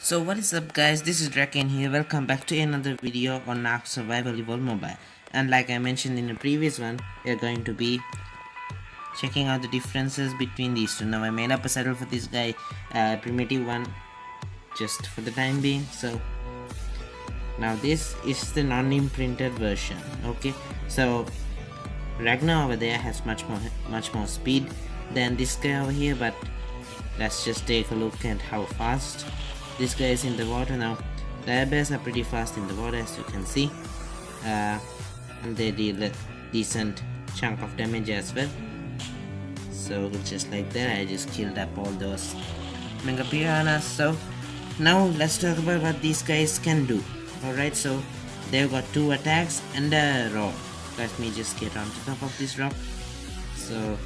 So what is up guys, this is Drakane here. Welcome back to another video on Ark Survival Evolved Mobile. And like I mentioned in the previous one, we are going to be checking out the differences between these two. Now I made up a saddle for this guy, primitive one, just for the time being. So now this is the non-imprinted version. Okay, so Ragnar over there has much more speed than this guy over here, but let's just take a look at how fast this guy is in the water. Now Direbears are pretty fast in the water, as you can see, and they deal a decent chunk of damage as well. So just like that, I just killed up all those mega piranhas. So now let's talk about what these guys can do. Alright, so they've got 2 attacks and a roar. Let me just get on top of this rock. So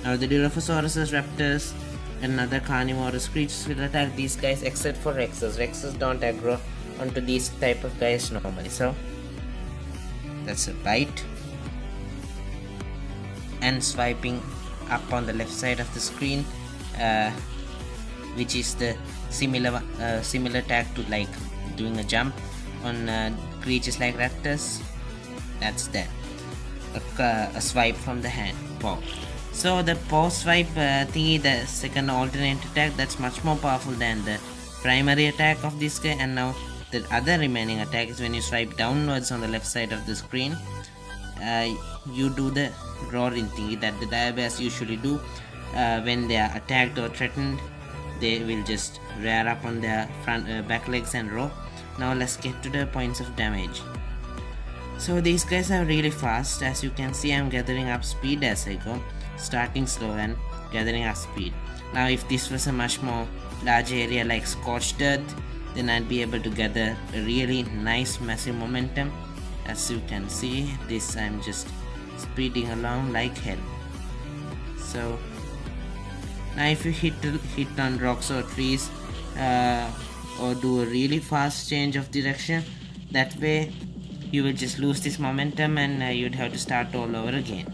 now the Dilophosaurus, raptors, and other carnivorous creatures will attack these guys except for Rexes. Rexes don't aggro onto these type of guys normally. So that's a bite. And swiping up on the left side of the screen, which is the similar tag to like doing a jump on creatures like raptors. That's that. A swipe from the hand, paw. So the paw swipe thingy, the second alternate attack, that's much more powerful than the primary attack of this guy. And now the other remaining attack is when you swipe downwards on the left side of the screen, you do the roaring thingy that the Direbears usually do when they are attacked or threatened. They will just rear up on their back legs and roar. Now let's get to the points of damage. So these guys are really fast. As you can see, I'm gathering up speed as I go, starting slow and gathering up speed. Now if this was a much more large area like scorched earth, then I'd be able to gather a really nice massive momentum. As you can see, this I'm just speeding along like hell. So now if you hit on rocks or trees, or do a really fast change of direction, that way you will just lose this momentum and you'd have to start all over again.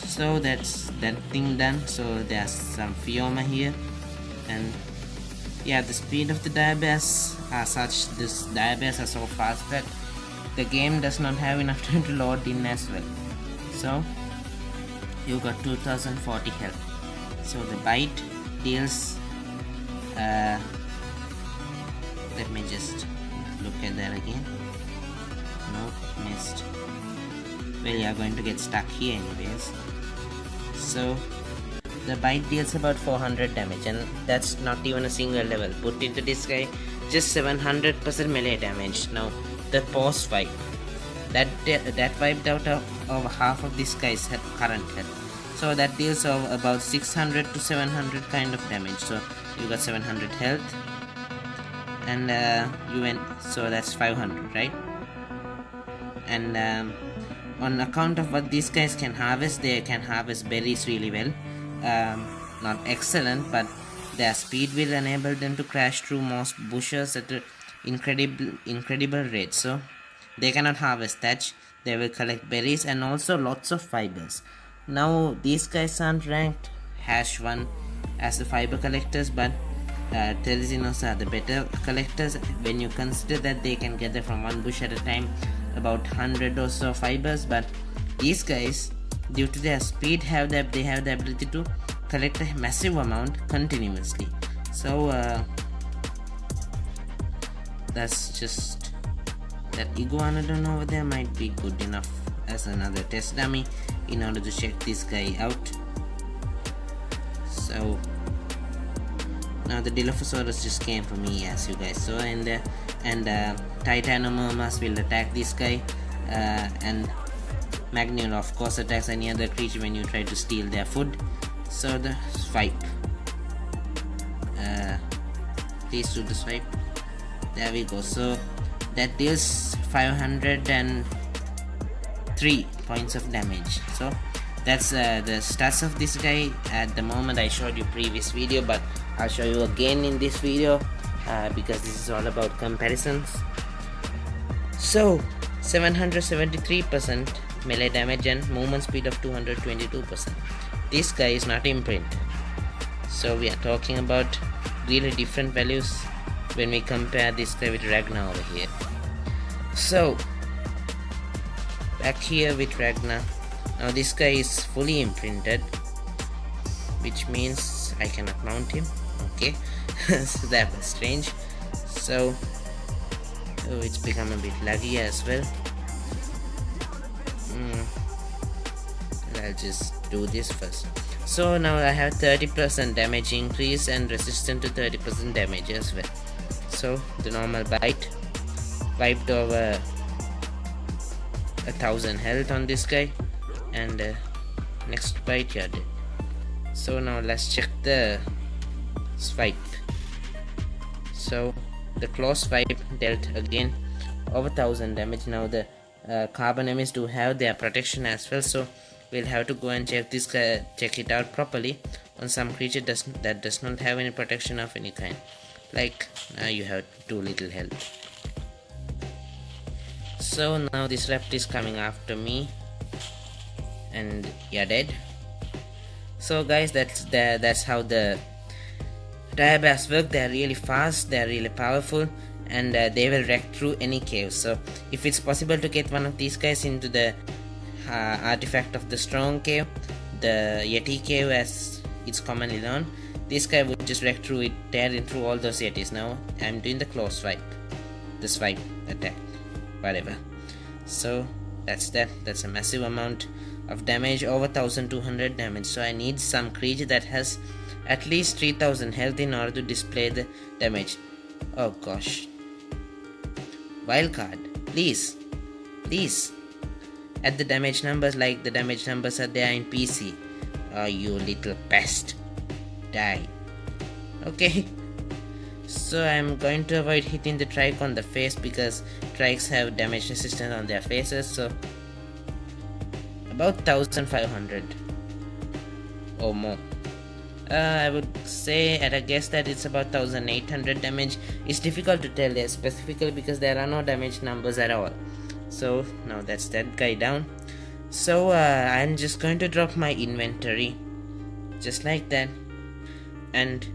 So that's that thing done. So there's some Fioma here, and yeah, the speed of the Direbears are such, this Direbears are so fast that the game does not have enough time to load in as well. So you got 2040 health. So the bite deals, let me just look at that again. Nope, missed. Well, you are going to get stuck here anyways. So the bite deals about 400 damage, and that's not even a single level. Put into this guy, just 700% melee damage. Now the paw swipe, that wiped out over half of this guy's current health. So that deals of about 600 to 700 kind of damage. So you got 700 health, and you went, so that's 500, right? And on account of what these guys can harvest, they can harvest berries really well. Not excellent, but their speed will enable them to crash through most bushes at an incredible rate. So they cannot harvest thatch, they will collect berries and also lots of fibers. Now these guys aren't ranked #1 as the fiber collectors, but Telesinos are the better collectors when you consider that they can gather from one bush at a time about 100 or so fibers. But these guys, due to their speed, they have the ability to collect a massive amount continuously. So that's just that iguanodon over there might be good enough as another test dummy in order to check this guy out. So now the Dilophosaurus just came for me, as you guys saw, and Titanomyrmas will attack this guy, and Magnion of course attacks any other creature when you try to steal their food. So the swipe, please do the swipe. There we go. So that deals 503 points of damage. So that's the stats of this guy at the moment. I showed you previous video, but I'll show you again in this video because this is all about comparisons. So 773% melee damage and movement speed of 222%. This guy is not imprint. So we are talking about really different values when we compare this guy with Ragnar over here. So back here with Ragnar. Now this guy is fully imprinted, which means I cannot mount him. Okay, so that was strange. So it's become a bit laggy as well. I'll just do this first. So now I have 30% damage increase and resistant to 30% damage as well. So the normal bite wiped over 1000 health on this guy, and next bite you're dead. So now let's check the swipe. So the claw swipe dealt again over 1000 damage. Now the carbon enemies do have their protection as well, so we'll have to go and check this guy, check it out properly on some creature that does not have any protection of any kind. Like now you have too little health. So now this rapt is coming after me, and you're dead. So guys, that's how the Direbears work. They're really fast, they're really powerful, and they will wreck through any cave. So if it's possible to get one of these guys into the artifact of the strong cave, the Yeti cave as it's commonly known, this guy would just wreck through it, tearing through all those Yetis. Now I'm doing the claw swipe, the swipe attack, whatever. So that's a massive amount of damage, over 1200 damage. So I need some creature that has at least 3000 health in order to display the damage. Oh gosh, wildcard, please add the damage numbers like the damage numbers are there in PC. Oh, you little pest, die. Okay, so I'm going to avoid hitting the trike on the face because trikes have damage resistance on their faces. So about 1500 or more. I would say at a guess that it's about 1800 damage. It's difficult to tell there specifically because there are no damage numbers at all. So now that's that guy down. So I'm just going to drop my inventory just like that, and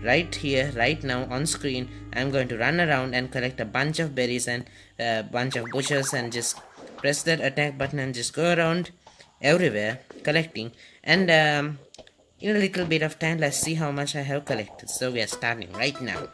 right here, right now on screen, I'm going to run around and collect a bunch of berries and a bunch of bushes, and just press that attack button and just go around everywhere collecting. And in a little bit of time, let's see how much I have collected. So we are starting right now.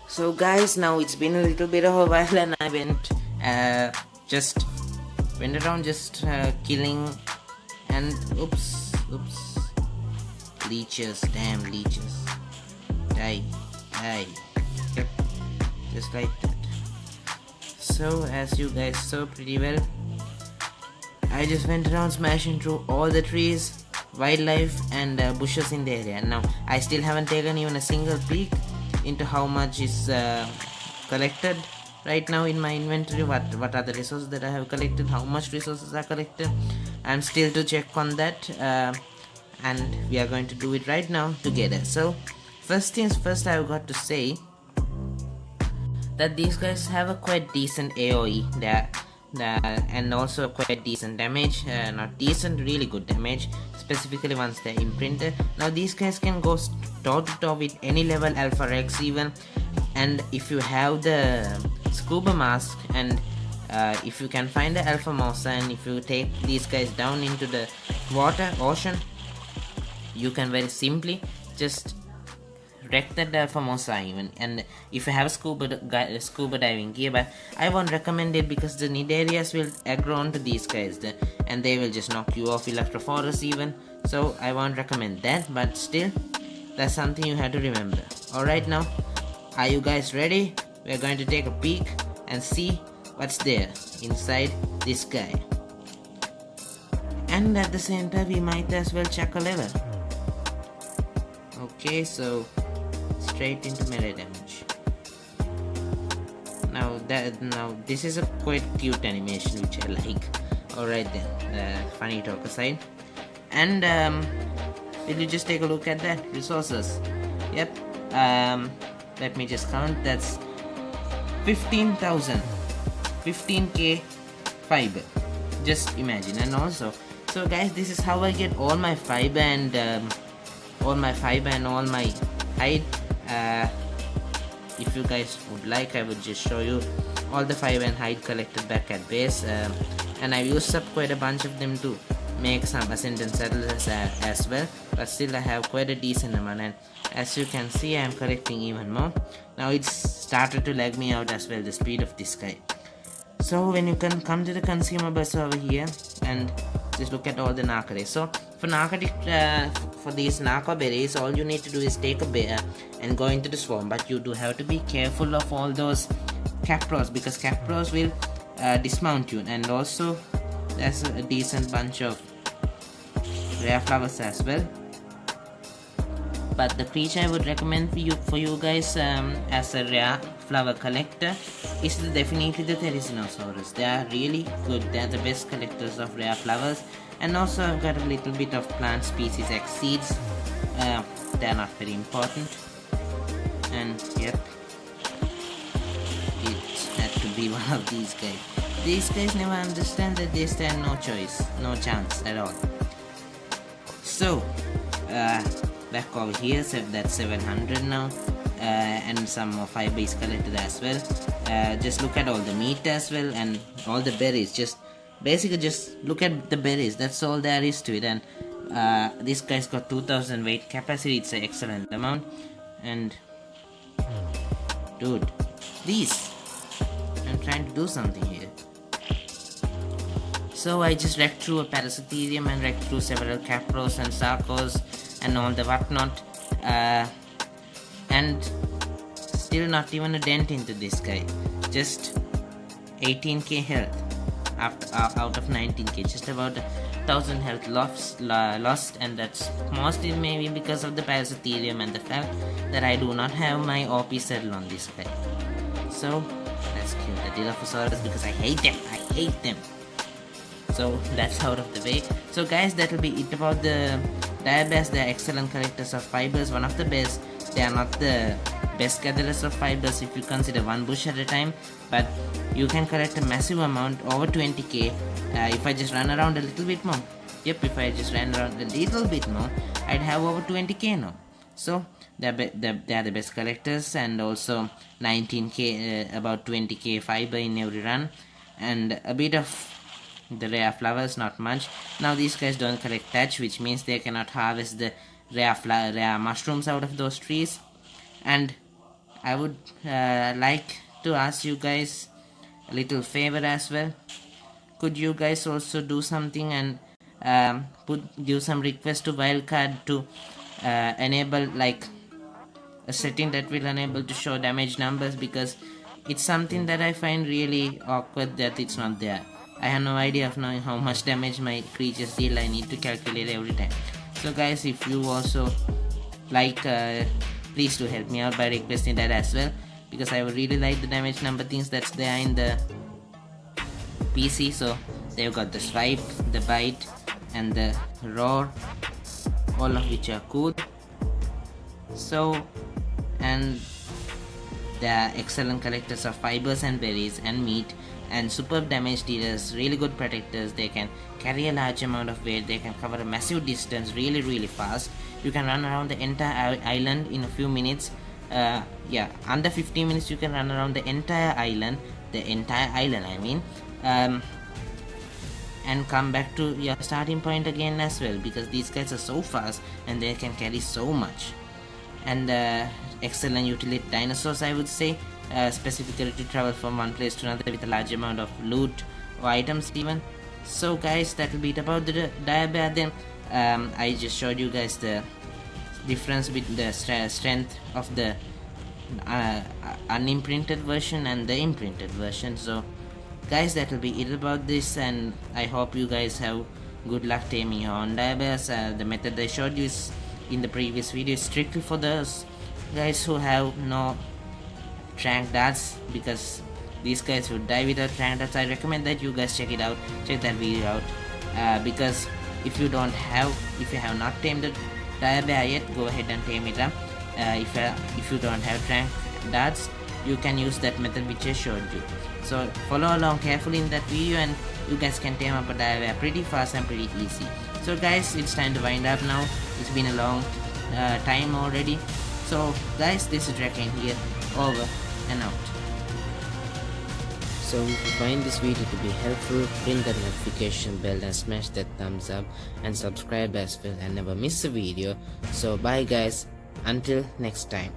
So guys, now it's been a little bit of a while, and I went around killing, and oops, leeches, damn leeches, die, yep, just like that. So as you guys saw pretty well, I just went around smashing through all the trees, wildlife and bushes in the area. Now I still haven't taken even a single peek into how much is collected right now in my inventory. What are the resources that I have collected, how much resources are collected. I'm still to check on that, and we are going to do it right now together. So first things first, I've got to say that these guys have a quite decent AoE there, and also quite decent damage, not decent, really good damage, specifically once they're imprinted. Now these guys can go toe to toe with any level Alpha Rex even, and if you have the scuba mask, and if you can find the Alpha Mosa, and if you take these guys down into the ocean, you can very simply just wreck that Alpha Mosa even. And if you have scuba diving gear, but I won't recommend it because the Nidarius will aggro onto these guys and they will just knock you off Electrophorus even. So I won't recommend that, but still, that's something you have to remember. Alright, now are you guys ready? We're going to take a peek and see what's there inside this guy. And at the same time we might as well check a level. Okay, so straight into melee damage. Now this is a quite cute animation which I like. Alright then, funny talk aside. And will you just take a look at that? Resources. Yep. Let me just count. That's 15,000. 15k fiber. Just imagine. And also, so guys, this is how I get all my fiber and all my hide. If you guys would like, I would just show you all the fiber and hide collected back at base, and I've used up quite a bunch of them to make some ascendant saddles as well, but still I have quite a decent amount, and as you can see I am collecting even more. Now it's started to lag me out as well, the speed of this guy. So when you can come to the consumables over here and just look at all the narcotics. So for narcotic, for these narco berries, all you need to do is take a bear and go into the swarm, but you do have to be careful of all those capros, because capros will dismount you, and also there's a decent bunch of rare flowers as well. But the creature I would recommend for you guys as a rare flower collector is definitely the Therizinosaurus. They are really good. They are the best collectors of rare flowers. And also I've got a little bit of plant species X seeds. They are not very important. And yep, it had to be one of these guys. These guys never understand that they stand no chance at all. So back over here, so that's 700 now, and some more fiber is collected as well. Just look at all the meat as well and all the berries. Just basically just look at the berries, that's all there is to it. And this guy's got 2000 weight capacity. It's an excellent amount. And dude, please, I'm trying to do something here. So I just wrecked through a parasitherium and wrecked through several capros and sarcos and all the whatnot, and still not even a dent into this guy. Just 18k health out of 19k, just about 1000 health lost, and that's mostly maybe because of the parasitherium and the fact that I do not have my OP saddle on this guy. So let's kill the Dilophosaurus because I hate them. So that's out of the way. So guys, that'll be it about the Direbears. They are excellent collectors of fibers, one of the best. They are not the best gatherers of fibers if you consider one bush at a time, but you can collect a massive amount, over 20k, if I just run around a little bit more. Yep, if I just ran around a little bit more, I'd have over 20k now. So they are the best collectors, and also 19k, about 20k fiber in every run, and a bit of the rare flowers, not much. Now these guys don't collect thatch, which means they cannot harvest the rare mushrooms out of those trees. And I would like to ask you guys a little favor as well. Could you guys also do something and give some request to wildcard to enable like a setting that will enable to show damage numbers, because it's something that I find really awkward that it's not there. I have no idea of knowing how much damage my creatures deal. I need to calculate every time. So guys, if you also like, please do help me out by requesting that as well, because I would really like the damage number things that's there in the PC. So they've got the swipe, the bite, and the roar, all of which are cool. So, and they are excellent collectors of fibers and berries and meat, and superb damage dealers, really good protectors. They can carry a large amount of weight, they can cover a massive distance really fast. You can run around the entire island in a few minutes. Yeah, under 15 minutes you can run around the entire island I mean, and come back to your starting point again as well, because these guys are so fast and they can carry so much. And excellent utility dinosaurs, I would say, specifically to travel from one place to another with a large amount of loot or items even. So guys, that will be it about the Direbear then. I just showed you guys the difference between the strength of the unimprinted version and the imprinted version. So guys, that will be it about this, and I hope you guys have good luck taming your own Direbears. The method I showed you is in the previous video is strictly for those guys who have no trank darts, because these guys would die without trank darts. I recommend that you guys check that video out, because if you have not tamed the Direbear yet, go ahead and tame it up. If you don't have trank darts, you can use that method which I showed you. So follow along carefully in that video, and you guys can tame up a Direbear pretty fast and pretty easy. So guys, it's time to wind up now. It's been a long time already. So guys, this is Drakane here, over and out. So if you find this video to be helpful, ring that notification bell and smash that thumbs up and subscribe as well and never miss a video. So bye guys, until next time.